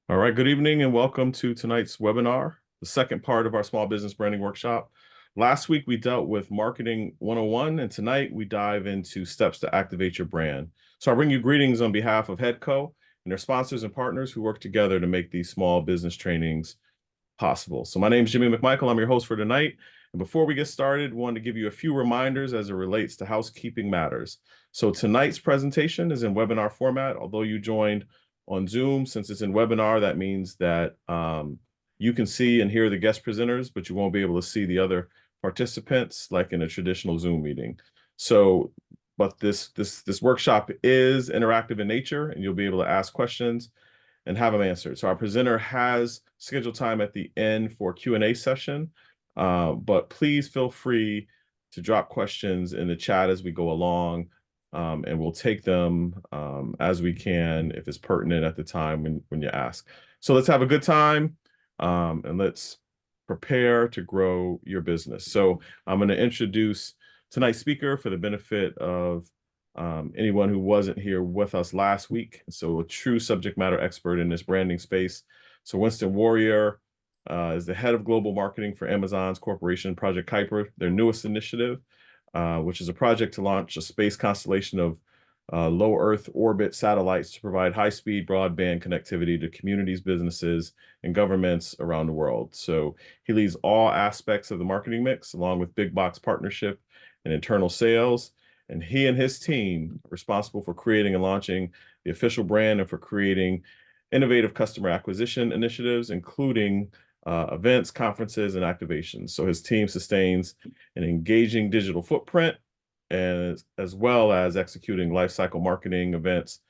All right, good evening and welcome to tonight's webinar, the second part of our small business branding workshop. Last week we dealt with marketing 101, and tonight we dive into steps to activate your brand. So I bring you greetings on behalf of Headco and their sponsors and partners who work together to make these small business trainings possible. So my name is Jimmy McMichael. I'm your host for tonight. And before we get started, I wanted to give you a few reminders as it relates to housekeeping matters. So tonight's presentation is in webinar format. Although you joined on Zoom, since it's in webinar, that means that you can see and hear the guest presenters, but you won't be able to see the other participants like in a traditional Zoom meeting. So, but this workshop is interactive in nature, and you'll be able to ask questions and have them answered. So our presenter has scheduled time at the end for Q&A session, but please feel free to drop questions in the chat as we go along, and we'll take them as we can if it's pertinent at the time when you ask. So let's have a good time, and let's prepare to grow your business. So I'm going to introduce tonight's speaker for the benefit of anyone who wasn't here with us last week. So a true subject matter expert in this branding space. So Winston Warrior is the head of global marketing for Amazon's corporation, Project Kuiper, their newest initiative, which is a project to launch a space constellation of low Earth orbit satellites to provide high-speed broadband connectivity to communities, businesses, and governments around the world. So he leads all aspects of the marketing mix, along with big box partnership and internal sales. And he and his team are responsible for creating and launching the official brand and for creating innovative customer acquisition initiatives, including events, conferences, and activations. So his team sustains an engaging digital footprint, and as well as executing lifecycle marketing events,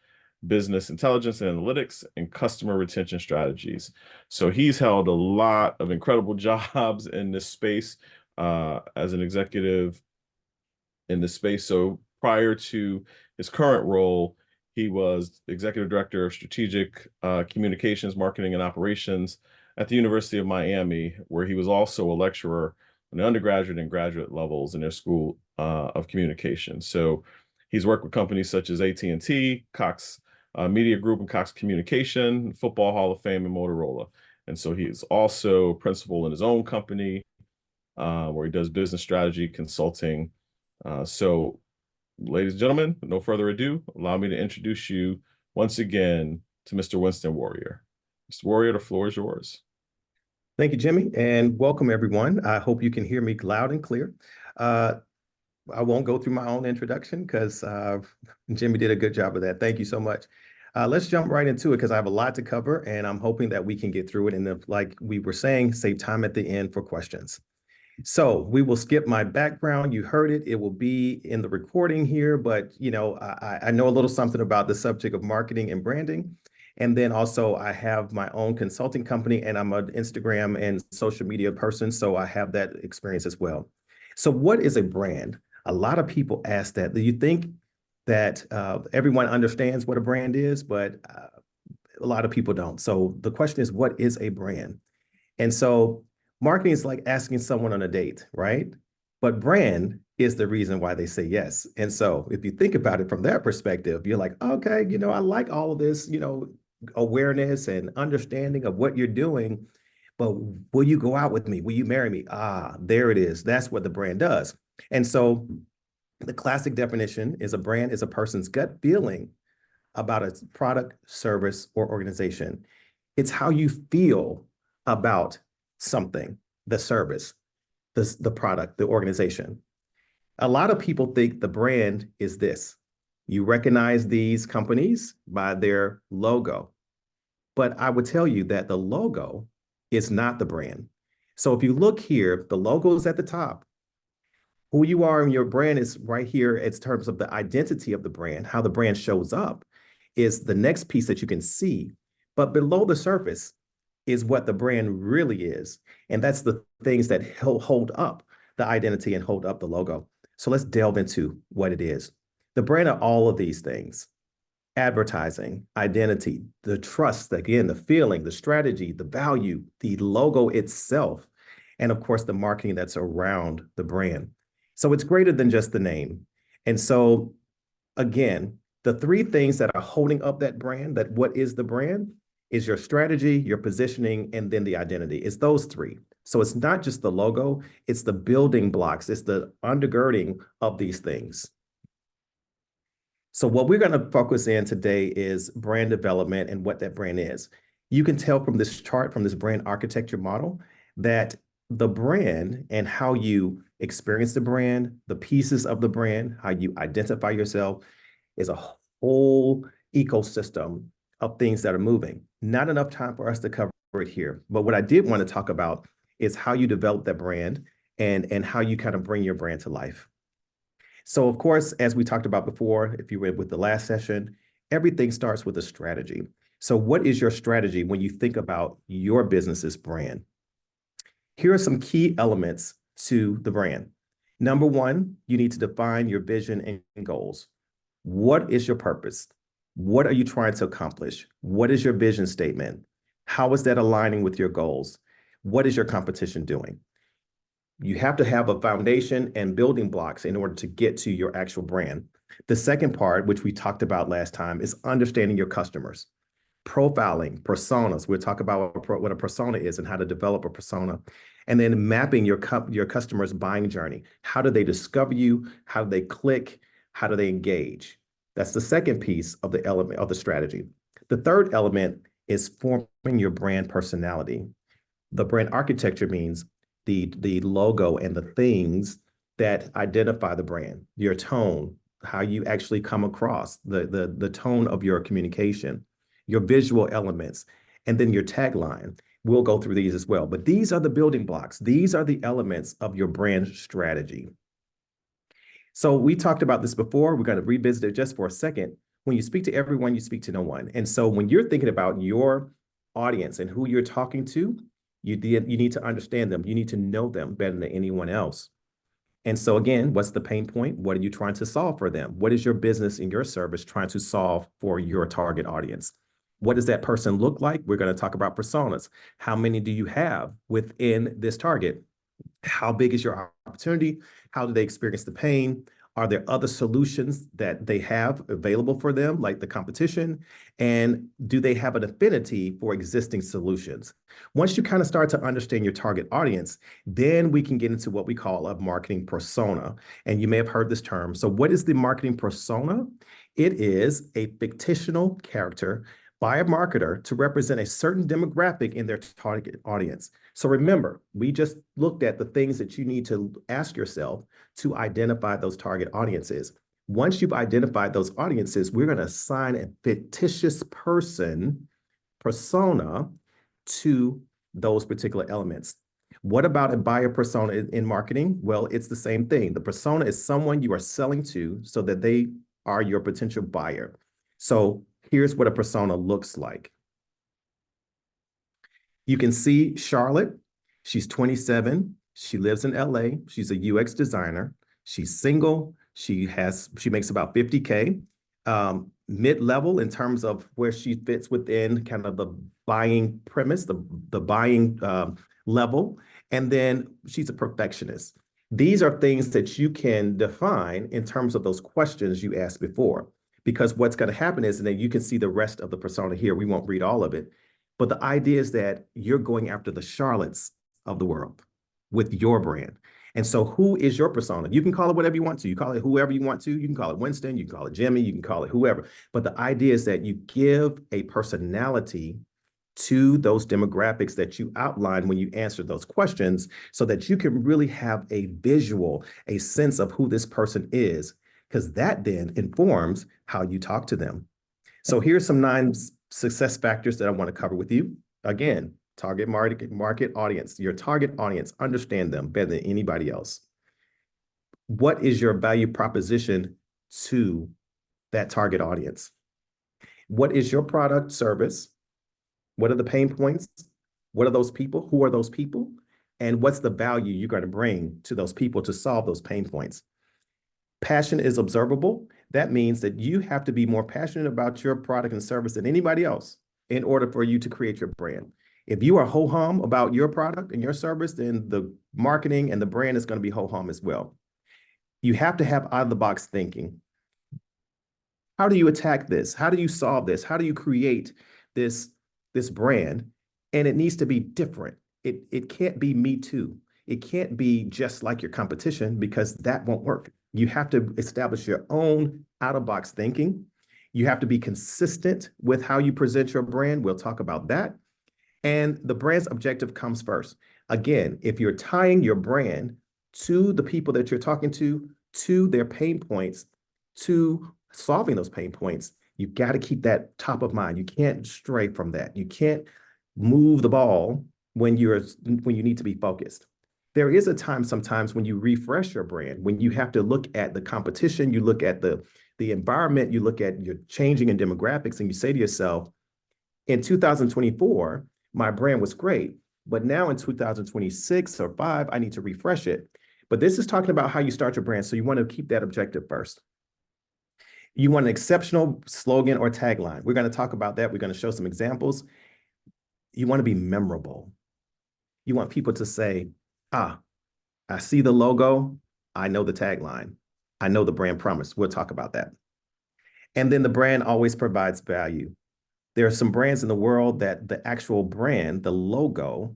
business intelligence and analytics, and customer retention strategies. So he's held a lot of incredible jobs in this space as an executive in this space. So prior to his current role, he was executive director of strategic communications, marketing, and operations at the University of Miami, where he was also a lecturer on the undergraduate and graduate levels in their school of communication. So he's worked with companies such as AT&T, Cox Media Group, and Cox Communication, Football Hall of Fame, and Motorola. And so he's also principal in his own company, where he does business strategy consulting. So, ladies and gentlemen, no further ado, allow me to introduce you once again to Mr. Winston Warrior. Mr. Warrior, the floor is yours. Thank you, Jimmy, and welcome everyone. I hope you can hear me loud and clear. I won't go through my own introduction because Jimmy did a good job of that. Thank you so much. Let's jump right into it because I have a lot to cover and I'm hoping that we can get through it. And like we were saying, save time at the end for questions. So we will skip my background. You heard it. It will be in the recording here, but you know, I know a little something about the subject of marketing and branding. And then also I have my own consulting company and I'm an Instagram and social media person. So I have that experience as well. So what is a brand? A lot of people ask that. Do you think that everyone understands what a brand is, but a lot of people don't. So the question is, what is a brand? And so marketing is like asking someone on a date, right? But brand is the reason why they say yes. And so if you think about it from that perspective, you're like, okay, you know, I like all of this, you know, awareness and understanding of what you're doing, but will you go out with me? Will you marry me? Ah, there it is. That's what the brand does. And so the classic definition is a brand is a person's gut feeling about a product, service, or organization. It's how you feel about something, the service, the product, the organization. A lot of people think the brand is this. You recognize these companies by their logo. But I would tell you that the logo is not the brand. So if you look here, the logo is at the top. Who you are and your brand is right here in terms of the identity of the brand, how the brand shows up. is the next piece that you can see, but below the surface is what the brand really is. And that's the things that hold up the identity and hold up the logo. So let's delve into what it is. The brand are all of these things: advertising, identity, the trust, again, the feeling, the strategy, the value, the logo itself, and of course, the marketing that's around the brand. So it's greater than just the name. And so, again, the three things that are holding up that brand, that what is the brand, is your strategy, your positioning, and then the identity. It's those three. So it's not just the logo, it's the building blocks, it's the undergirding of these things. So what we're going to focus in today is brand development and what that brand is. You can tell from this chart, from this brand architecture model, that the brand and how you experience the brand, the pieces of the brand, how you identify yourself, is a whole ecosystem of things that are moving. Not enough time for us to cover it here. But what I did want to talk about is how you develop that brand and how you kind of bring your brand to life. So of course, as we talked about before, if you were with the last session, everything starts with a strategy. So what is your strategy when you think about your business's brand? Here are some key elements to the brand. Number one, you need to define your vision and goals. What is your purpose? What are you trying to accomplish? What is your vision statement? How is that aligning with your goals? What is your competition doing? You have to have a foundation and building blocks in order to get to your actual brand. The second part, which we talked about last time, is understanding your customers. Profiling, personas. We'll talk about what a persona is and how to develop a persona. And then mapping your customer's buying journey. How do they discover you? How do they click? How do they engage? That's the second piece of the element of the strategy. The third element is forming your brand personality. The brand architecture means the logo and the things that identify the brand, your tone, how you actually come across, the tone of your communication, your visual elements, and then your tagline. We'll go through these as well. But these are the building blocks. These are the elements of your brand strategy. So we talked about this before. We're going to revisit it just for a second. When you speak to everyone, you speak to no one. And so when you're thinking about your audience and who you're talking to, you need to understand them. You need to know them better than anyone else. And so again, what's the pain point? What are you trying to solve for them? What is your business and your service trying to solve for your target audience? What does that person look like? We're going to talk about personas. How many do you have within this target? How big is your opportunity? How do they experience the pain? Are there other solutions that they have available for them, like the competition? And do they have an affinity for existing solutions? Once you kind of start to understand your target audience, then we can get into what we call a marketing persona. And you may have heard this term. So what is the marketing persona? It is a fictional character by a marketer to represent a certain demographic in their target audience. So remember, we just looked at the things that you need to ask yourself to identify those target audiences. Once you've identified those audiences, we're going to assign a fictitious persona to those particular elements. What about a buyer persona in marketing? Well, it's the same thing. The persona is someone you are selling to so that they are your potential buyer. So here's what a persona looks like. You can see Charlotte. She's 27. She lives in LA. She's a UX designer. She's single. She makes about 50K. Mid-level in terms of where she fits within kind of the buying premise, the buying level. And then she's a perfectionist. These are things that you can define in terms of those questions you asked before. Because what's going to happen is, and then you can see the rest of the persona here. We won't read all of it. But the idea is that you're going after the Charlottes of the world with your brand. And so who is your persona? You can call it whatever you want to. You call it whoever you want to. You can call it Winston. You can call it Jimmy. You can call it whoever. But the idea is that you give a personality to those demographics that you outline when you answer those questions so that you can really have a visual, a sense of who this person is, because that then informs how you talk to them. So here's some 9 success factors that I want to cover with you. Again, target market audience, your target audience, understand them better than anybody else. What is your value proposition to that target audience? What is your product service? What are the pain points? What are those people? Who are those people? And what's the value you're going to bring to those people to solve those pain points? Passion is observable. That means that you have to be more passionate about your product and service than anybody else in order for you to create your brand. If you are ho-hum about your product and your service, then the marketing and the brand is going to be ho-hum as well. You have to have out-of-the-box thinking. How do you attack this? How do you solve this? How do you create this brand? And it needs to be different. It can't be me too. It can't be just like your competition because that won't work. You have to establish your own out-of-box thinking. You have to be consistent with how you present your brand. We'll talk about that. And the brand's objective comes first. Again, if you're tying your brand to the people that you're talking to their pain points, to solving those pain points, you've got to keep that top of mind. You can't stray from that. You can't move the ball when you need to be focused. There is a time sometimes when you refresh your brand, when you have to look at the competition, you look at the environment, you look at your changing in demographics, and you say to yourself, in 2024, my brand was great, but now in 2026 or 5, I need to refresh it. But this is talking about how you start your brand. So you want to keep that objective first. You want an exceptional slogan or tagline. We're going to talk about that. We're going to show some examples. You want to be memorable. You want people to say, I see the logo. I know the tagline. I know the brand promise. We'll talk about that. And then the brand always provides value. There are some brands in the world that the actual brand, the logo,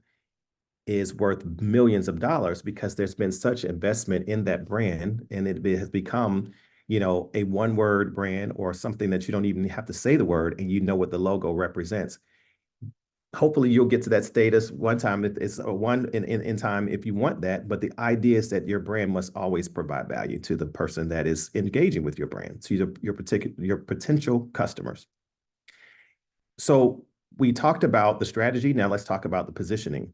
is worth millions of dollars because there's been such investment in that brand, and it has become, a one-word brand or something that you don't even have to say the word, and you know what the logo represents. Hopefully, you'll get to that status one time. It's a one in time if you want that. But the idea is that your brand must always provide value to the person that is engaging with your brand, to your potential customers. So we talked about the strategy. Now let's talk about the positioning.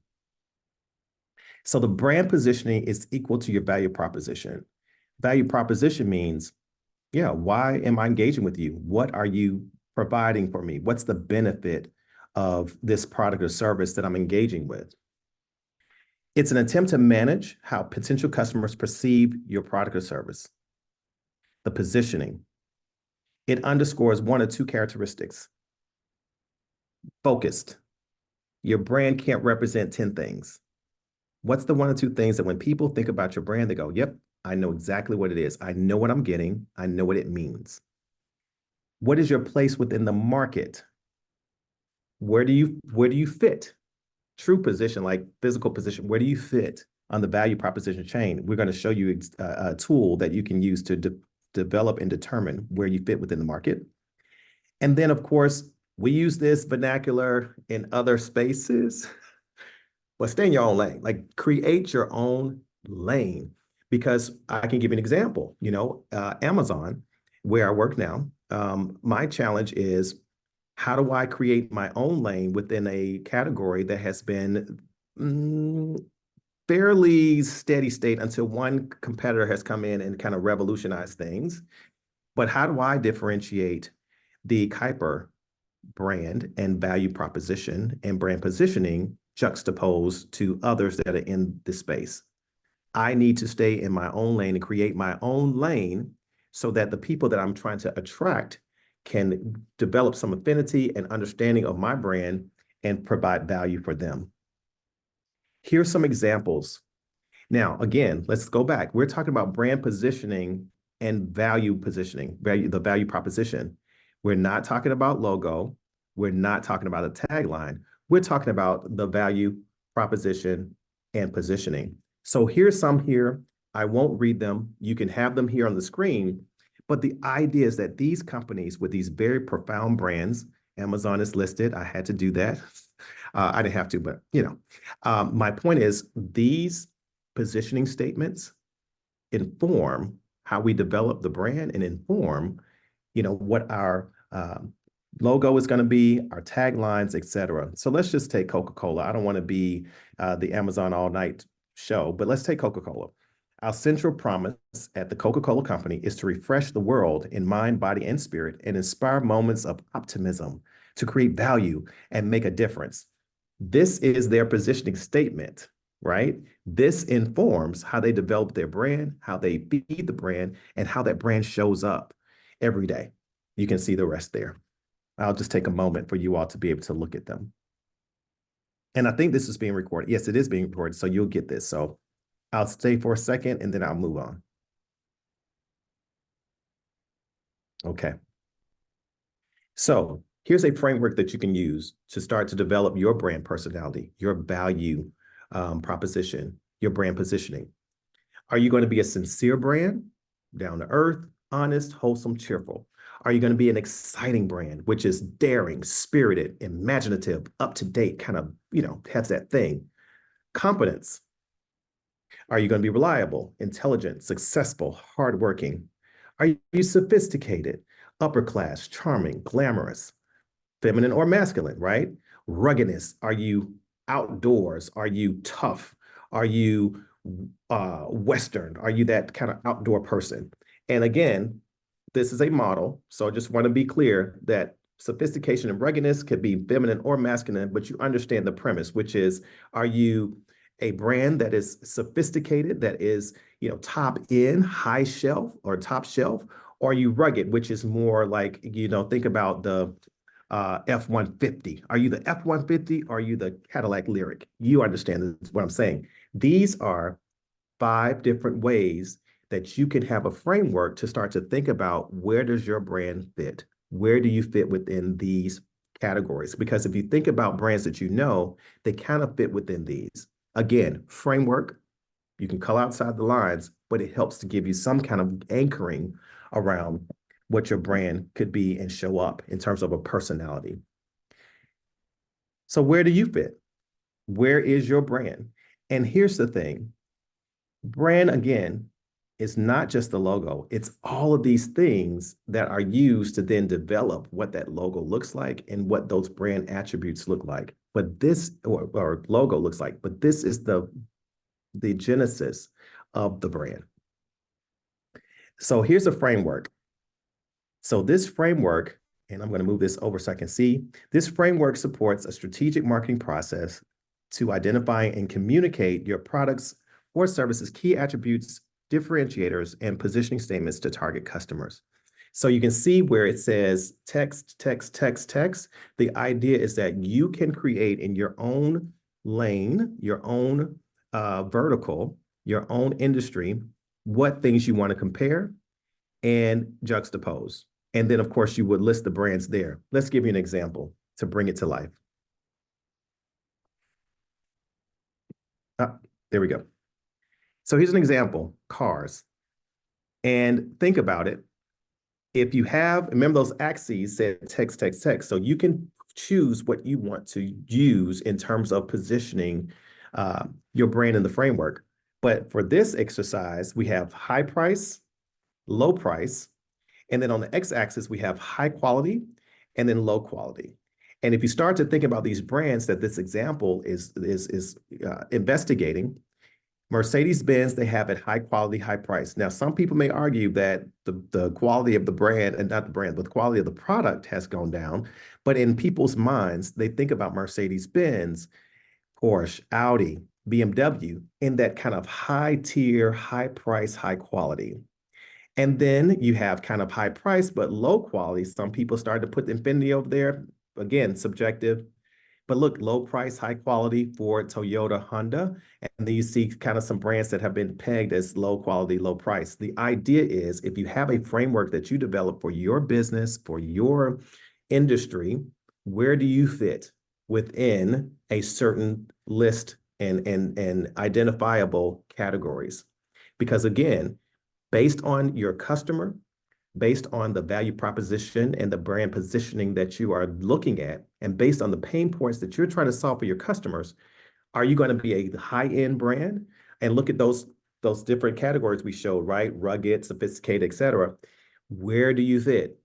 So the brand positioning is equal to your value proposition. Value proposition means, why am I engaging with you? What are you providing for me? What's the benefit of this product or service that I'm engaging with? It's an attempt to manage how potential customers perceive your product or service. The positioning. It underscores one or two characteristics. Focused. Your brand can't represent 10 things. What's the one or two things that when people think about your brand, they go, yep, I know exactly what it is. I know what I'm getting. I know what it means. What is your place within the market? Where do you fit? True position, like physical position, where do you fit on the value proposition chain? We're going to show you a tool that you can use to develop and determine where you fit within the market. And then, of course, we use this vernacular in other spaces, but stay in your own lane. Like, create your own lane. Because I can give you an example. Amazon, where I work now, my challenge is, how do I create my own lane within a category that has been fairly steady state until one competitor has come in and kind of revolutionized things? But how do I differentiate the Kuiper brand and value proposition and brand positioning juxtaposed to others that are in the space? I need to stay in my own lane and create my own lane so that the people that I'm trying to attract can develop some affinity and understanding of my brand and provide value for them. Here's some examples. Now, again, let's go back. We're talking about brand positioning and value positioning, the value proposition. We're not talking about logo. We're not talking about a tagline. We're talking about the value proposition and positioning. So here's some here. I won't read them. You can have them here on the screen. But the idea is that these companies with these very profound brands, Amazon is listed. I had to do that. I didn't have to, but my point is these positioning statements inform how we develop the brand and inform, what our logo is going to be, our taglines, et cetera. So let's just take Coca-Cola. I don't want to be the Amazon all night show, but let's take Coca-Cola. Our central promise at the Coca-Cola Company is to refresh the world in mind, body, and spirit and inspire moments of optimism to create value and make a difference. This is their positioning statement, right? This informs how they develop their brand, how they feed the brand, and how that brand shows up every day. You can see the rest there. I'll just take a moment for you all to be able to look at them. And I think this is being recorded. Yes, it is being recorded, so you'll get this. So I'll stay for a second and then I'll move on. Okay. So here's a framework that you can use to start to develop your brand personality, your value proposition, your brand positioning. Are you going to be a sincere brand, down to earth, honest, wholesome, cheerful? Are you going to be an exciting brand, which is daring, spirited, imaginative, up to date, kind of, has that thing? Competence. Are you going to be reliable, intelligent, successful, hardworking? Are you sophisticated, upper class, charming, glamorous, feminine or masculine, right? Ruggedness. Are you outdoors? Are you tough? Are you Western? Are you that kind of outdoor person? And again, this is a model. So I just want to be clear that sophistication and ruggedness could be feminine or masculine, but you understand the premise, which is, are you a brand that is sophisticated, that is, top in, high shelf or top shelf? Or are you rugged, which is more like, think about the F-150. Are you the F-150 or are you the Cadillac Lyriq? You understand what I'm saying. These are 5 different ways that you can have a framework to start to think about, where does your brand fit? Where do you fit within these categories? Because if you think about brands that they kind of fit within these. Again, framework, you can color outside the lines, but it helps to give you some kind of anchoring around what your brand could be and show up in terms of a personality. So where do you fit? Where is your brand? And here's the thing. Brand, again, is not just the logo. It's all of these things that are used to then develop what that logo looks like and what those brand attributes look like. But this, or logo looks like, but this is the genesis of the brand. So here's a framework. So this framework, and I'm going to move this over so I can see, this framework supports a strategic marketing process to identify and communicate your products or services, key attributes, differentiators, and positioning statements to target customers. So you can see where it says text, text, text, text. The idea is that you can create in your own lane, your own vertical, your own industry, what things you want to compare and juxtapose. And then, of course, you would list the brands there. Let's give you an example to bring it to life. There we go. So here's an example, cars. And think about it. If you have, remember those axes said text, text, text. So you can choose what you want to use in terms of positioning your brand in the framework. But for this exercise, we have high price, low price, and then on the x-axis, we have high quality and then low quality. And if you start to think about these brands that this example is investigating, Mercedes-Benz, they have it high quality, high price. Now, some people may argue that the quality of the brand, and not the brand, but the quality of the product has gone down. But in people's minds, they think about Mercedes-Benz, Porsche, Audi, BMW in that kind of high tier, high price, high quality. And then you have kind of high price, but low quality. Some people started to put the Infiniti over there. Again, subjective. But look, low price, high quality Ford, Toyota, Honda. And then you see kind of some brands that have been pegged as low quality, low price. The idea is, if you have a framework that you develop for your business, for your industry, where do you fit within a certain list and identifiable categories? Because again, based on your customer, based on the value proposition and the brand positioning that you are looking at, and based on the pain points that you're trying to solve for your customers, are you going to be a high-end brand? And look at those different categories we showed, right? Rugged, sophisticated, et cetera. Where do you fit?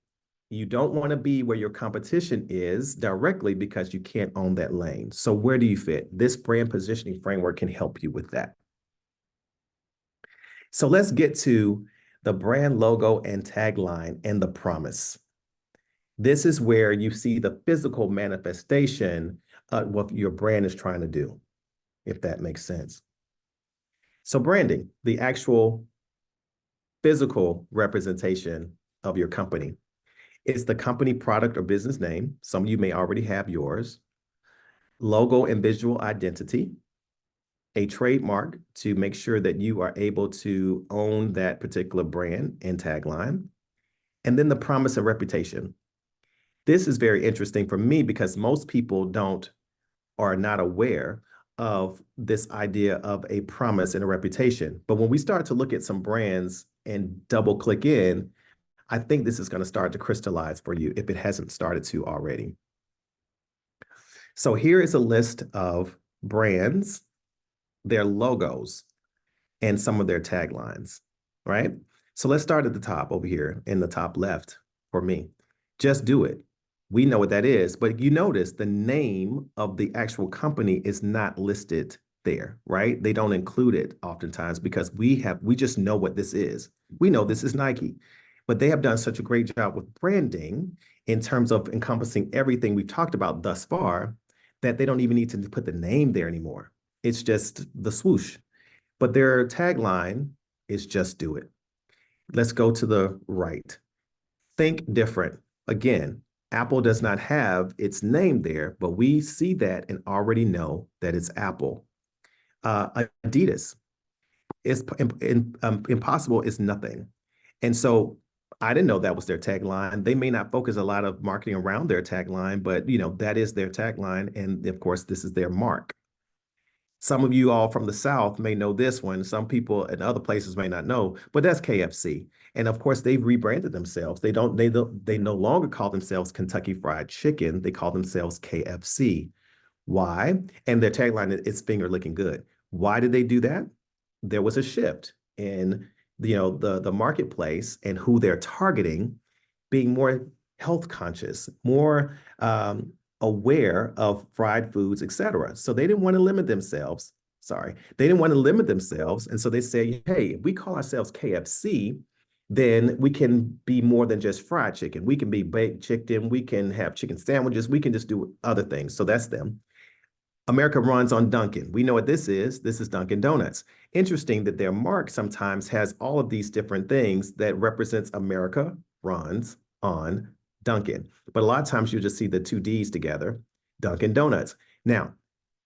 You don't want to be where your competition is directly because you can't own that lane. So where do you fit? This brand positioning framework can help you with that. So let's get to the brand logo and tagline and the promise. This is where you see the physical manifestation of what your brand is trying to do, if that makes sense. So branding, the actual physical representation of your company. It's the company product or business name. Some of you may already have yours. Logo and visual identity, a trademark to make sure that you are able to own that particular brand and tagline. And then the promise and reputation. This is very interesting for me because most people don't or are not aware of this idea of a promise and a reputation. But when we start to look at some brands and double click in, I think this is going to start to crystallize for you if it hasn't started to already. So here is a list of brands, their logos, and some of their taglines, right? So let's start at the top over here in the top left for me. Just do it. We know what that is, but you notice the name of the actual company is not listed there, right? They don't include it oftentimes because we just know what this is. We know this is Nike, but they have done such a great job with branding in terms of encompassing everything we've talked about thus far that they don't even need to put the name there anymore. It's just the swoosh. But their tagline is just do it. Let's go to the right. Think different. Again, Apple does not have its name there, but we see that and already know that it's Apple. Adidas is impossible is nothing. And so I didn't know that was their tagline. They may not focus a lot of marketing around their tagline, but that is their tagline. And of course, this is their mark. Some of you all from the South may know this one. Some people in other places may not know, but that's KFC. And of course, they've rebranded themselves. They no longer call themselves Kentucky Fried Chicken. They call themselves KFC. Why? And their tagline is finger licking good. Why did they do that? There was a shift in the marketplace and who they're targeting, being more health conscious, more aware of fried foods, et cetera. So they didn't want to limit themselves. Sorry, they didn't want to limit themselves. And so they say, hey, if we call ourselves KFC, then we can be more than just fried chicken. We can be baked chicken. We can have chicken sandwiches. We can just do other things. So that's them. America runs on Dunkin'. We know what this is. This is Dunkin' Donuts. Interesting that their mark sometimes has all of these different things that represents America runs on Dunkin'. But a lot of times you just see the two D's together, Dunkin' Donuts. Now,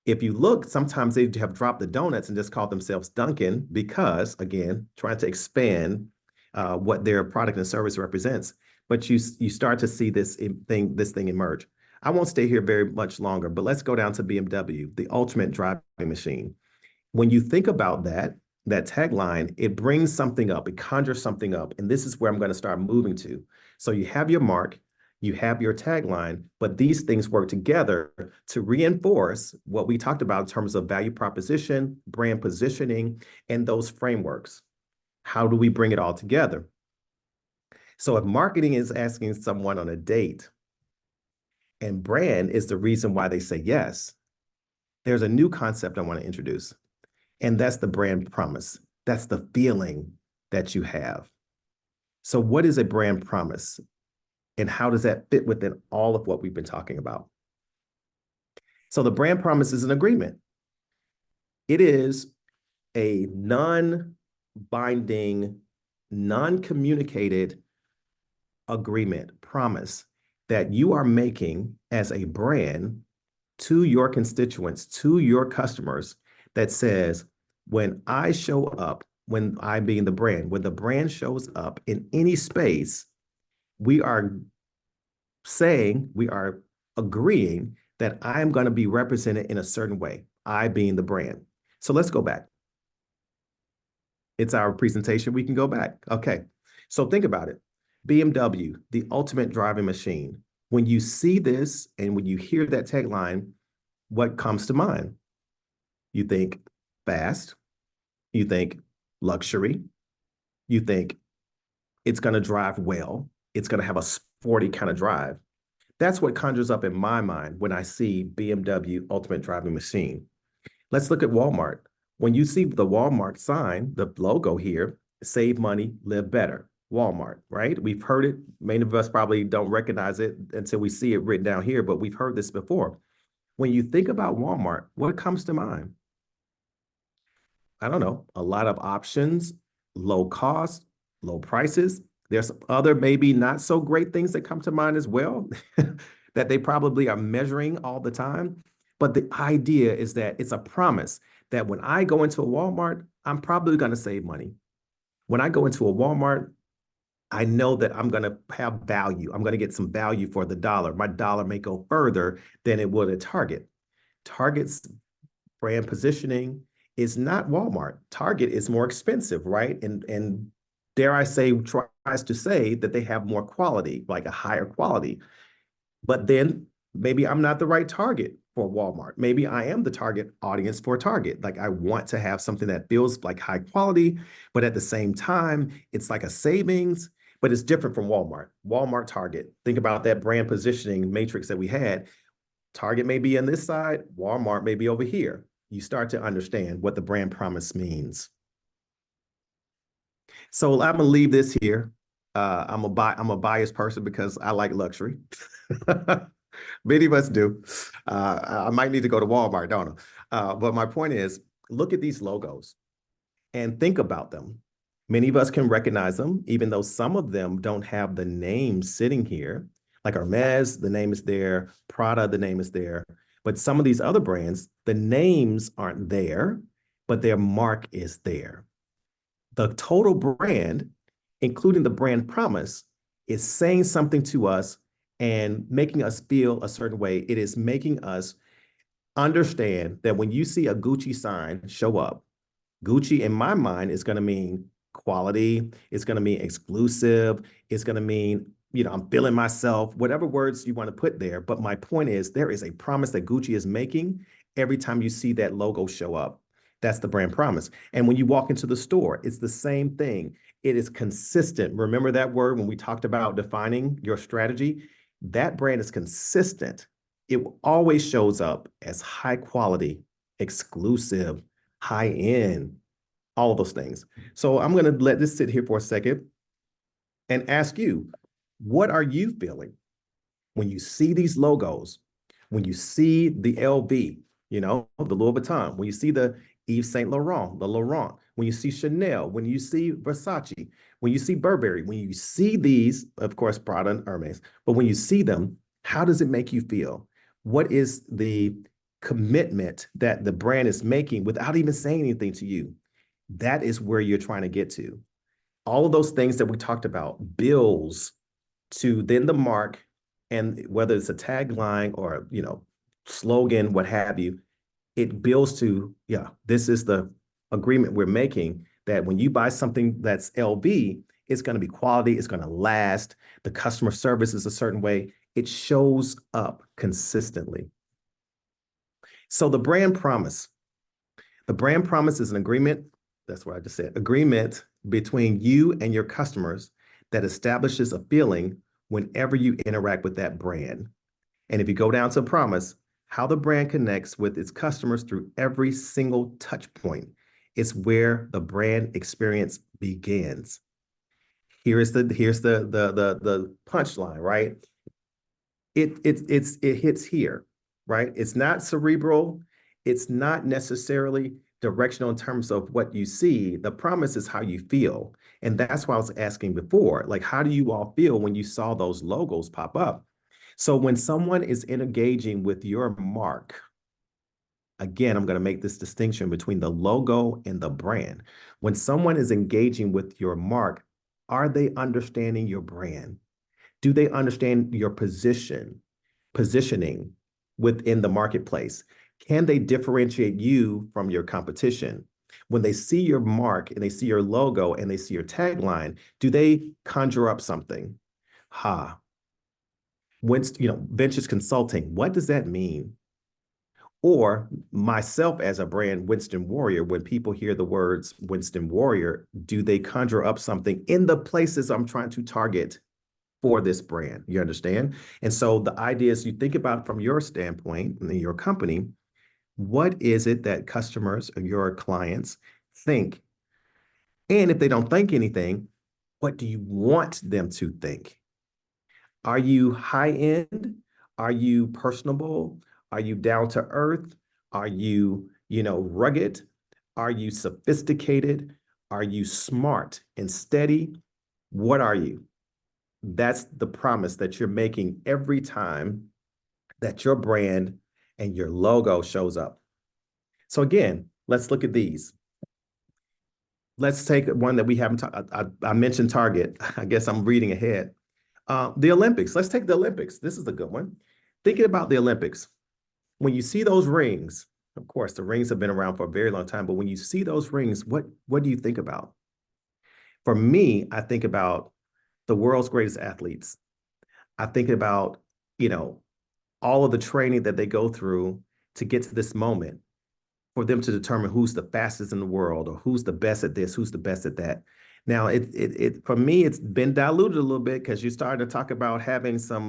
if you look, sometimes they have dropped the donuts and just called themselves Dunkin' because, again, trying to expand what their product and service represents. But you start to see this thing emerge. I won't stay here very much longer, but let's go down to BMW, the ultimate driving machine. When you think about that tagline, it brings something up, it conjures something up. And this is where I'm going to start moving to. So you have your mark, you have your tagline, but these things work together to reinforce what we talked about in terms of value proposition, brand positioning, and those frameworks. How do we bring it all together? So if marketing is asking someone on a date, and brand is the reason why they say yes, there's a new concept I want to introduce. And that's the brand promise. That's the feeling that you have. So what is a brand promise? And how does that fit within all of what we've been talking about? So the brand promise is an agreement. It is a non-binding, non-communicated agreement, promise that you are making as a brand to your constituents, to your customers, that says, when I show up, when I being the brand, when the brand shows up in any space, we are saying, we are agreeing that I'm going to be represented in a certain way, I being the brand. So let's go back. It's our presentation. We can go back. Okay. So think about it. BMW, the ultimate driving machine. When you see this and when you hear that tagline, what comes to mind? You think fast, you think luxury, you think it's going to drive well, it's going to have a sporty kind of drive. That's what conjures up in my mind when I see BMW ultimate driving machine. Let's look at Walmart. When you see the Walmart sign, the logo here, save money, live better. Walmart, right? We've heard it. Many of us probably don't recognize it until we see it written down here, but we've heard this before. When you think about Walmart, what comes to mind? I don't know, a lot of options, low cost, low prices. There's other maybe not so great things that come to mind as well that they probably are measuring all the time. But the idea is that it's a promise that when I go into a Walmart, I'm probably going to save money. When I go into a Walmart, I know that I'm going to have value. I'm going to get some value for the dollar. My dollar may go further than it would at Target. Target's brand positioning is not Walmart. Target is more expensive, right? And dare I say, tries to say that they have more quality, like a higher quality. But then maybe I'm not the right target for Walmart. Maybe I am the target audience for Target. Like I want to have something that feels like high quality, but at the same time, it's like a savings, but it's different from Walmart. Walmart, Target. Think about that brand positioning matrix that we had. Target may be on this side, Walmart may be over here. You start to understand what the brand promise means. So I'm gonna leave this here. I'm a biased person because I like luxury. Many of us do. I might need to go to Walmart, don't I? But my point is, look at these logos and think about them. Many of us can recognize them, even though some of them don't have the name sitting here. Like Hermes, the name is there. Prada, the name is there. But some of these other brands, the names aren't there, but their mark is there. The total brand, including the brand promise, is saying something to us and making us feel a certain way. It is making us understand that when you see a Gucci sign show up, Gucci in my mind is going to mean quality. It's going to mean exclusive. It's going to mean, I'm feeling myself, whatever words you want to put there. But my point is there is a promise that Gucci is making every time you see that logo show up. That's the brand promise. And when you walk into the store, it's the same thing. It is consistent. Remember that word when we talked about defining your strategy? That brand is consistent. It always shows up as high quality, exclusive, high end, all of those things. So I'm going to let this sit here for a second and ask you, what are you feeling when you see these logos, when you see the LV, the Louis Vuitton, when you see the Yves Saint Laurent, the Laurent, when you see Chanel, when you see Versace, when you see Burberry, when you see these, of course, Prada and Hermes, but when you see them, how does it make you feel? What is the commitment that the brand is making without even saying anything to you? That is where you're trying to get to. All of those things that we talked about, bills to then the mark, and whether it's a tagline or, slogan, what have you, it builds to, this is the agreement we're making that when you buy something that's LV, it's going to be quality, it's going to last, the customer service is a certain way. It shows up consistently. So the brand promise is an agreement. That's what I just said. Agreement between you and your customers that establishes a feeling whenever you interact with that brand. And if you go down to promise, how the brand connects with its customers through every single touch point is where the brand experience begins. Here's the punchline, right? It hits here, right? It's not cerebral. It's not necessarily directional in terms of what you see. The promise is how you feel. And that's why I was asking before, like, how do you all feel when you saw those logos pop up? So when someone is engaging with your mark, again, I'm going to make this distinction between the logo and the brand. When someone is engaging with your mark, are they understanding your brand? Do they understand your positioning within the marketplace? Can they differentiate you from your competition? When they see your mark and they see your logo and they see your tagline, do they conjure up something? Ventures Consulting, what does that mean? Or myself as a brand, Winston Warrior, when people hear the words Winston Warrior, do they conjure up something in the places I'm trying to target for this brand? You understand? And so the idea is you think about from your standpoint in your company, What is it that customers or your clients think? And if they don't think anything, what do you want them to think? Are you high end? Are you personable? Are you down to earth? Are you, rugged? Are you sophisticated? Are you smart and steady? What are you? That's the promise that you're making every time that your brand and your logo shows up. So again, let's look at these. Let's take one that we haven't talked. I mentioned Target. I guess I'm reading ahead. The Olympics. Let's take the Olympics. This is a good one. Thinking about the Olympics, when you see those rings, of course, the rings have been around for a very long time, but when you see those rings, what do you think about? For me, I think about the world's greatest athletes. I think about, you know, all of the training that they go through to get to this moment for them to determine who's the fastest in the world or who's the best at this, who's the best at that. Now, it for me, it's been diluted a little bit because you started to talk about having some,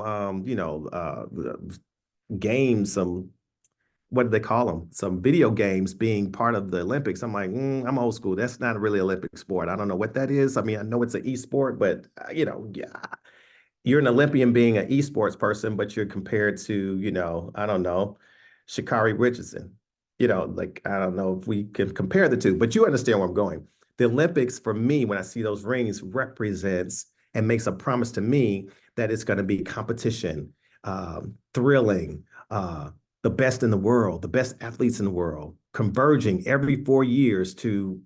games, some, what do they call them? Some video games being part of the Olympics. I'm like, I'm old school. That's not a really Olympic sport. I don't know what that is. I mean, I know it's an e-sport, but yeah, you're an Olympian being an esports person, but you're compared to, I don't know, Sha'Carri Richardson. Like, I don't know if we can compare the two, but you understand where I'm going. The Olympics, for me, when I see those rings, represents and makes a promise to me that it's going to be competition, thrilling, the best in the world, the best athletes in the world, converging every 4 years to,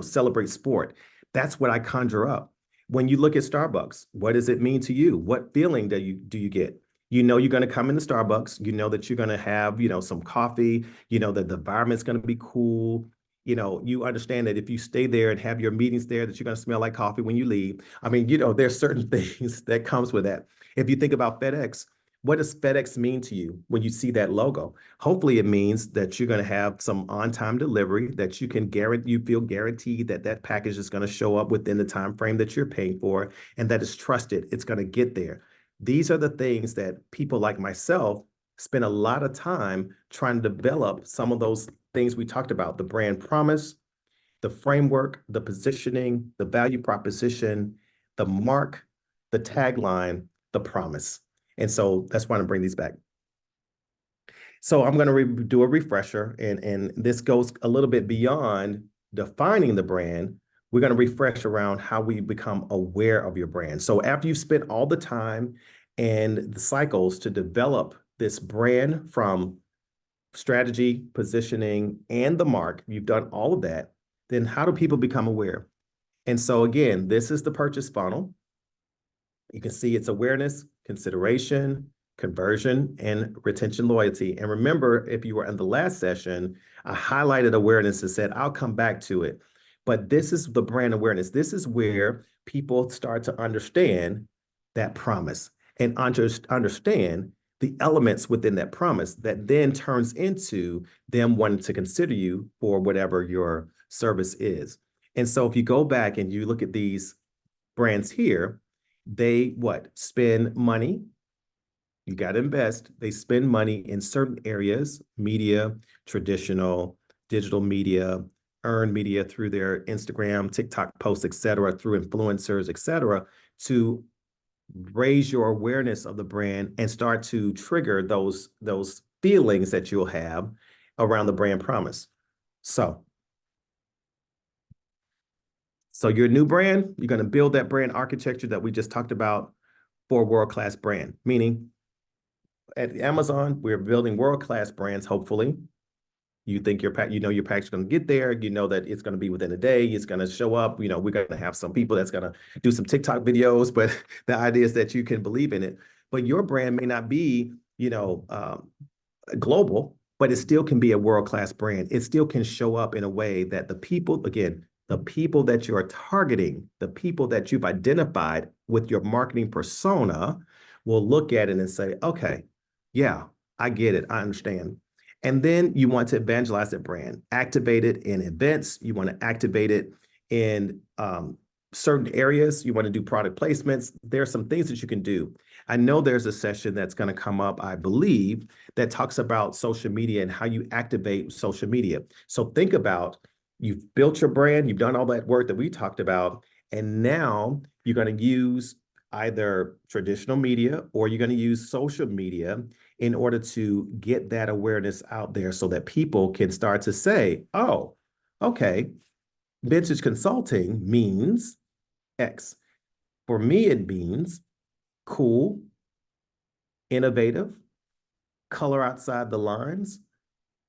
celebrate sport. That's what I conjure up. When you look at Starbucks, what does it mean to you? What feeling do you get? You know you're going to come into Starbucks. You know that you're going to have, some coffee. You know that the environment's going to be cool. You understand that if you stay there and have your meetings there, that you're going to smell like coffee when you leave. I mean, there's certain things that comes with that. If you think about FedEx, what does FedEx mean to you when you see that logo? Hopefully, it means that you're going to have some on-time delivery, that you feel guaranteed that that package is going to show up within the time frame that you're paying for, and that it's trusted. It's going to get there. These are the things that people like myself spend a lot of time trying to develop. Some of those things we talked about: the brand promise, the framework, the positioning, the value proposition, the mark, the tagline, the promise. And so that's why I'm bringing these back. So I'm going to do a refresher, and this goes a little bit beyond defining the brand. We're going to refresh around how we become aware of your brand. So after you've spent all the time and the cycles to develop this brand from strategy, positioning, and the mark, you've done all of that, then how do people become aware? And so again, this is the purchase funnel. You can see it's awareness, consideration, conversion, and retention loyalty. And remember, if you were in the last session, I highlighted awareness and said, I'll come back to it. But this is the brand awareness. This is where people start to understand that promise and understand the elements within that promise that then turns into them wanting to consider you for whatever your service is. And so if you go back and you look at these brands here, they spend money. You got to invest. They spend money in certain areas: media, traditional, digital media, earned media through their Instagram, TikTok posts, et cetera, through influencers, et cetera, to raise your awareness of the brand and start to trigger those feelings that you'll have around the brand promise. So your new brand, you're going to build that brand architecture that we just talked about for a world-class brand. Meaning at Amazon, we're building world-class brands, hopefully. You think your package is going to get there. You know that it's going to be within a day. It's going to show up. We're going to have some people that's going to do some TikTok videos, but the idea is that you can believe in it. But your brand may not be, global, but it still can be a world-class brand. It still can show up in a way that the people that you are targeting, the people that you've identified with your marketing persona will look at it and say, okay, yeah, I get it. I understand. And then you want to evangelize that brand, activate it in events. You want to activate it in certain areas, you want to do product placements, there are some things that you can do. I know there's a session that's going to come up, I believe, that talks about social media and how you activate social media. So think about, you've built your brand, you've done all that work that we talked about, and now you're going to use either traditional media or you're going to use social media in order to get that awareness out there so that people can start to say, oh, okay, vintage consulting means X. For me, it means cool, innovative, color outside the lines,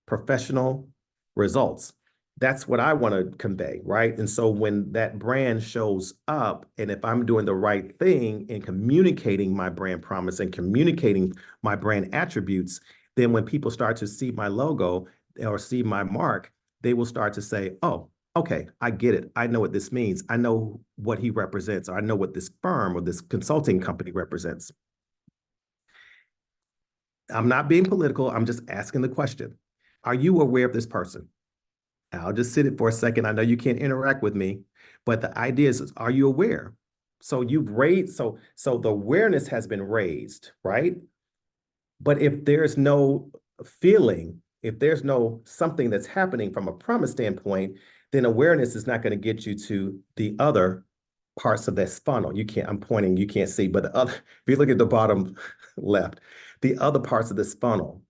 professional results. That's what I want to convey, right? And so when that brand shows up, and if I'm doing the right thing in communicating my brand promise and communicating my brand attributes, then when people start to see my logo or see my mark, they will start to say, oh, okay, I get it. I know what this means. I know what he represents, or I know what this firm or this consulting company represents. I'm not being political. I'm just asking the question. Are you aware of this person? I'll just sit it for a second. I know you can't interact with me, but the idea is, are you aware? So you've raised, so the awareness has been raised, right? But if there's no feeling, if there's no something that's happening from a promise standpoint, then awareness is not going to get you to the other parts of this funnel. You can't, I'm pointing, you can't see, but the other, if you look at the bottom left, the other parts of this funnel,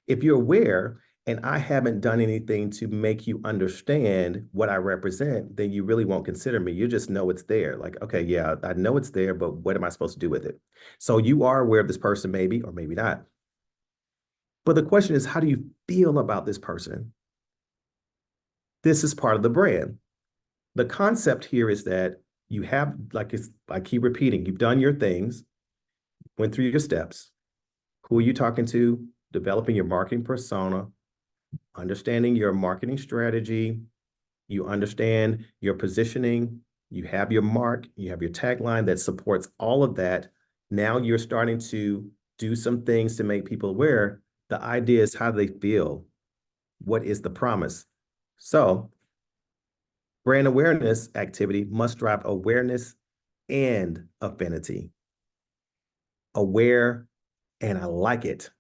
if you're aware and I haven't done anything to make you understand what I represent, then you really won't consider me. You just know it's there. Like, okay, yeah, I know it's there, but what am I supposed to do with it? So you are aware of this person, maybe, or maybe not. But the question is, how do you feel about this person? This is part of the brand. The concept here is that you have, like I keep repeating, you've done your things, went through your steps. Who are you talking to? Developing your marketing persona, understanding your marketing strategy, you understand your positioning, you have your mark, you have your tagline that supports all of that. Now you're starting to do some things to make people aware. The idea is, how do they feel? What is the promise? So brand awareness activity must drive awareness and affinity. Aware and I like it.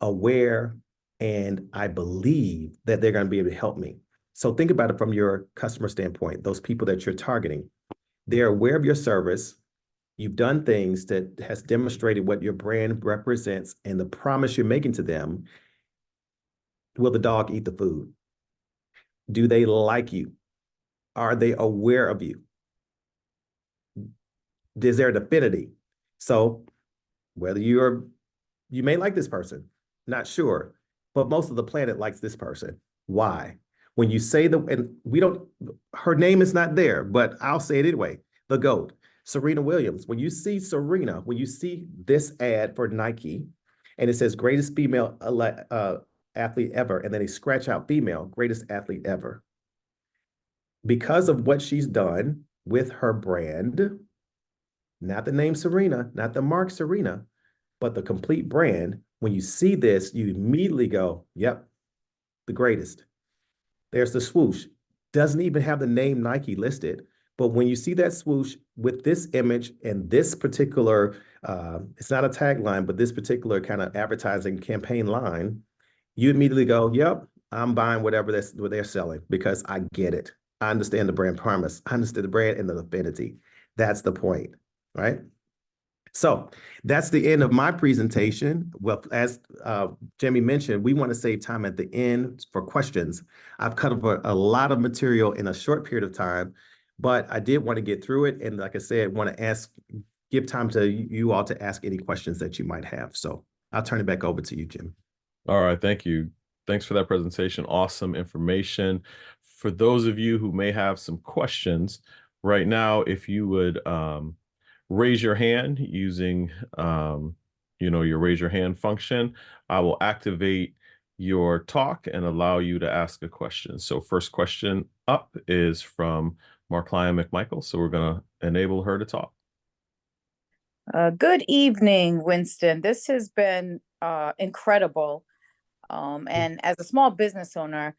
Aware and I believe that they're going to be able to help me. So think about it from your customer standpoint, those people that you're targeting. They're aware of your service. You've done things that has demonstrated what your brand represents and the promise you're making to them. Will the dog eat the food? Do they like you? Are they aware of you? Is there an affinity? So whether you may like this person, not sure, but most of the planet likes this person. Why? When you say and we don't, her name is not there, but I'll say it anyway, the GOAT, Serena Williams. When you see Serena, when you see this ad for Nike, and it says greatest female athlete ever, and then they scratch out female, greatest athlete ever. Because of what she's done with her brand, not the name Serena, not the mark Serena, but the complete brand, when you see this, you immediately go, yep, the greatest. There's the swoosh. Doesn't even have the name Nike listed. But when you see that swoosh with this image and this particular, it's not a tagline, but this particular kind of advertising campaign line, you immediately go, yep, I'm buying whatever what they're selling because I get it. I understand the brand promise. I understand the brand and the affinity. That's the point, right? So that's the end of my presentation. Well, as Jimmy mentioned, we want to save time at the end for questions. I've cut up a lot of material in a short period of time, but I did want to get through it. And like I said, want to give time to you all to ask any questions that you might have. So I'll turn it back over to you, Jim. All right, thank you. Thanks for that presentation. Awesome information. For those of you who may have some questions right now, if you would raise your hand using your raise your hand function, I will activate your talk and allow you to ask a question. So first question up is from Marclia McMichael. So we're going to enable her to talk. Good evening, Winston. This has been incredible. And as a small business owner,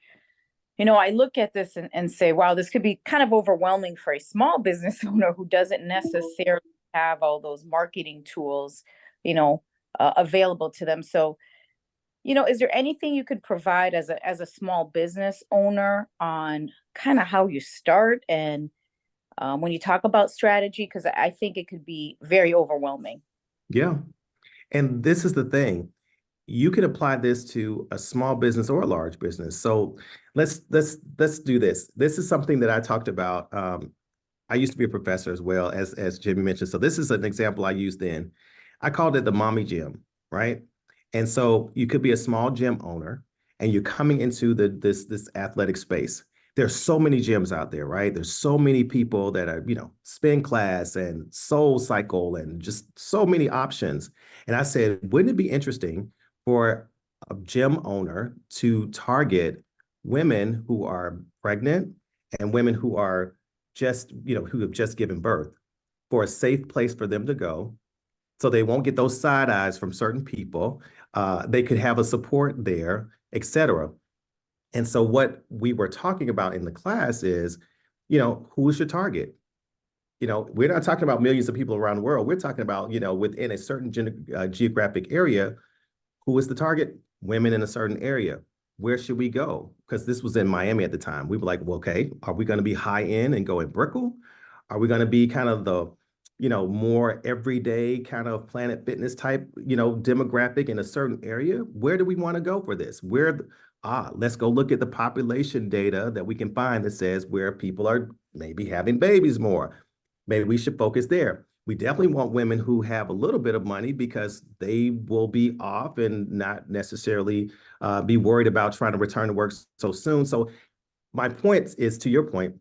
I look at this and say, wow, this could be kind of overwhelming for a small business owner who doesn't necessarily have all those marketing tools, available to them. So, is there anything you could provide as a small business owner on kind of how you start and when you talk about strategy? Because I think it could be very overwhelming. Yeah. And this is the thing. You can apply this to a small business or a large business. So let's do this. This is something that I talked about. I used to be a professor as well, as Jimmy mentioned. So this is an example I used then. I called it the mommy gym, right? And so you could be a small gym owner and you're coming into this athletic space. There's so many gyms out there, right? There's so many people that are, spin class and soul cycle and just so many options. And I said, wouldn't it be interesting for a gym owner to target women who are pregnant and women who are just, who have just given birth, for a safe place for them to go so they won't get those side eyes from certain people. They could have a support there, et cetera. And so what we were talking about in the class is, who is your target? We're not talking about millions of people around the world. We're talking about, within a certain geographic area, who is the target? Women in a certain area. Where should we go? Because this was in Miami at the time. We were like, well, okay, are we going to be high end and go in Brickell? Are we going to be kind of the, more everyday kind of Planet Fitness type, demographic in a certain area? Where do we want to go for this? Let's go look at the population data that we can find that says where people are maybe having babies more. Maybe we should focus there. We definitely want women who have a little bit of money because they will be off and not necessarily be worried about trying to return to work so soon. So my point is, to your point,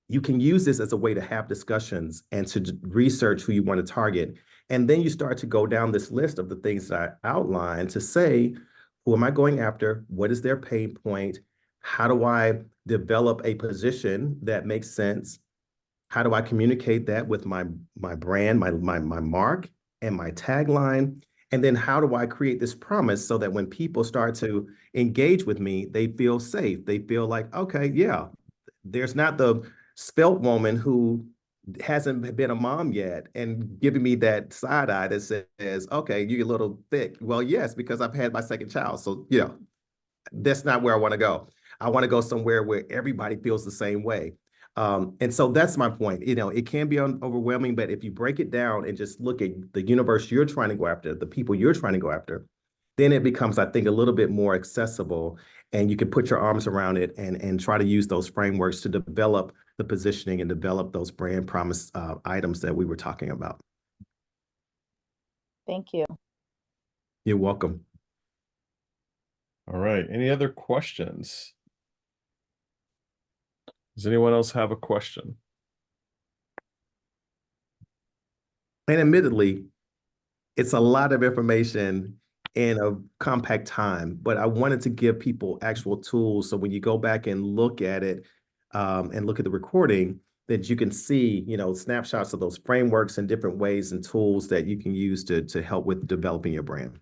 you can use this as a way to have discussions and to research who you want to target. And then you start to go down this list of the things that I outlined to say, who am I going after? What is their pain point? How do I develop a position that makes sense? How do I communicate that with my brand, my mark, and my tagline? And then how do I create this promise so that when people start to engage with me, they feel safe. They feel like, okay, yeah, there's not the svelte woman who hasn't been a mom yet and giving me that side eye that says, okay, you're a little thick. Well, yes, because I've had my second child. So, that's not where I want to go. I want to go somewhere where everybody feels the same way. And so that's my point. It can be overwhelming, but if you break it down and just look at the universe you're trying to go after, the people you're trying to go after, then it becomes, I think, a little bit more accessible, and you can put your arms around it and try to use those frameworks to develop the positioning and develop those brand promise items that we were talking about. Thank you. You're welcome. All right. Any other questions? Does anyone else have a question? And admittedly, it's a lot of information in a compact time, but I wanted to give people actual tools. So when you go back and look at it and look at the recording, that you can see, snapshots of those frameworks and different ways and tools that you can use to help with developing your brand.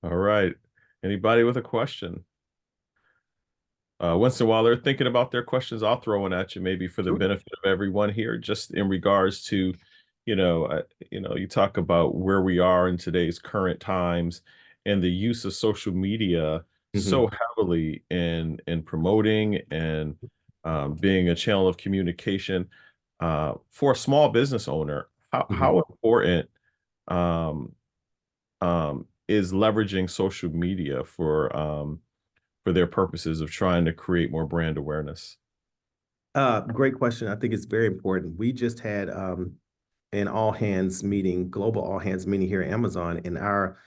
All right. Anybody with a question? Winston, while they're thinking about their questions, I'll throw one at you, maybe for the Sure. benefit of everyone here, just in regards to, you talk about where we are in today's current times and the use of social media so heavily in promoting and being a channel of communication. For a small business owner, how important is leveraging social media for their purposes of trying to create more brand awareness? Great question. I think it's very important. We just had an all hands meeting, global all hands meeting here at Amazon, and our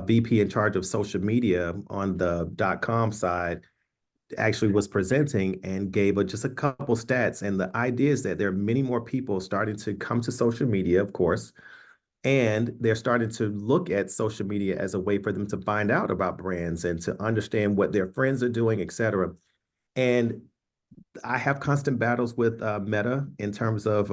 VP in charge of social media on the .com side actually was presenting and gave just a couple stats. And the idea is that there are many more people starting to come to social media, of course, and they're starting to look at social media as a way for them to find out about brands and to understand what their friends are doing, et cetera. And I have constant battles with Meta in terms of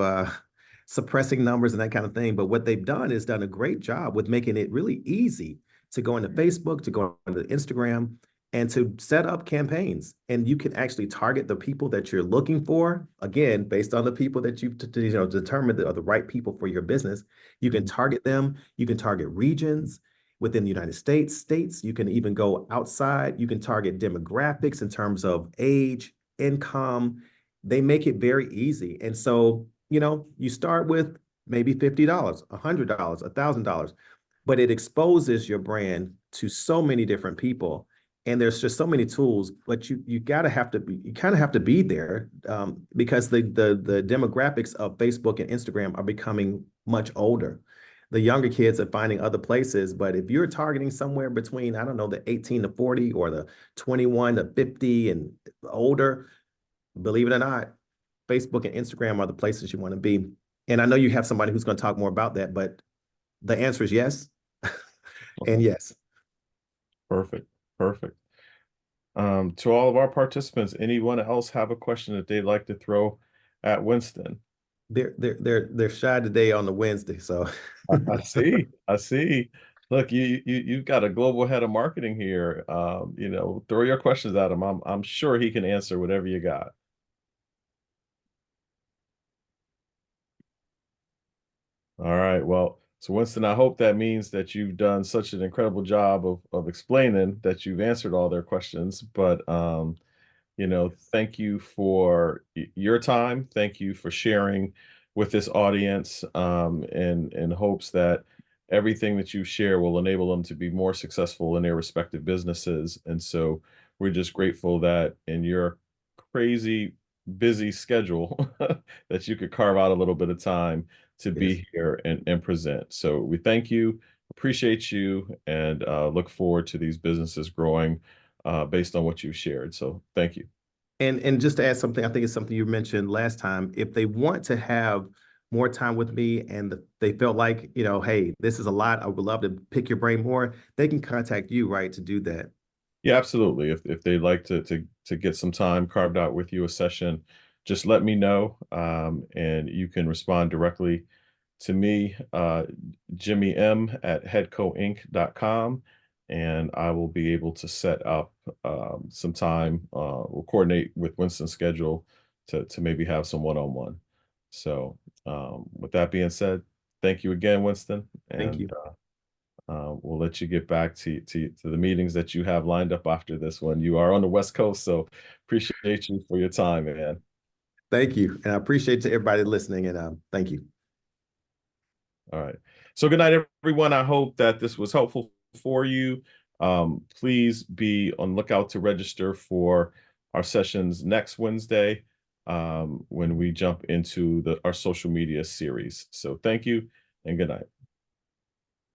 suppressing numbers and that kind of thing. But what they've done is done a great job with making it really easy to go into Facebook, to go into Instagram, and to set up campaigns. And you can actually target the people that you're looking for. Again, based on the people that you've determined are the right people for your business. You can target them. You can target regions within the United States, states. You can even go outside. You can target demographics in terms of age, income. They make it very easy. And so, you start with maybe $50, $100, $1,000, but it exposes your brand to so many different people. And there's just so many tools, but you kind of have to be there, because the demographics of Facebook and Instagram are becoming much older. The younger kids are finding other places, but if you're targeting somewhere between, I don't know, the 18 to 40 or the 21 to 50 and older, believe it or not, Facebook and Instagram are the places you want to be. And I know you have somebody who's going to talk more about that, but the answer is yes. And yes. Perfect. Perfect. To all of our participants, anyone else have a question that they'd like to throw at Winston? They're shy today on the Wednesday, so I see. I see. Look, you've got a global head of marketing here. Throw your questions at him. I'm sure he can answer whatever you got. All right. Well, so Winston, I hope that means that you've done such an incredible job of explaining that you've answered all their questions. But thank you for your time. Thank you for sharing with this audience, in hopes that everything that you share will enable them to be more successful in their respective businesses. And so we're just grateful that in your crazy busy schedule that you could carve out a little bit of time to yes. be here and present. So we thank you, appreciate you, and look forward to these businesses growing based on what you've shared. So thank you. And just to add something, I think it's something you mentioned last time. If they want to have more time with me and they felt like, hey, this is a lot, I would love to pick your brain more, they can contact you, right, to do that. Yeah, absolutely. If they'd like to get some time carved out with you, a session, just let me know, and you can respond directly to me, Jimmy M at headcoinc.com, and I will be able to set up some time. We'll coordinate with Winston's schedule to maybe have some one-on-one. So with that being said, thank you again, Winston, Thank you. and we'll let you get back to the meetings that you have lined up after this one. You are on the West Coast, so appreciate you for your time, man. Thank you. And I appreciate to everybody listening, and thank you. All right. So good night, everyone. I hope that this was helpful for you. Please be on lookout to register for our sessions next Wednesday, when we jump into our social media series. So thank you and good night.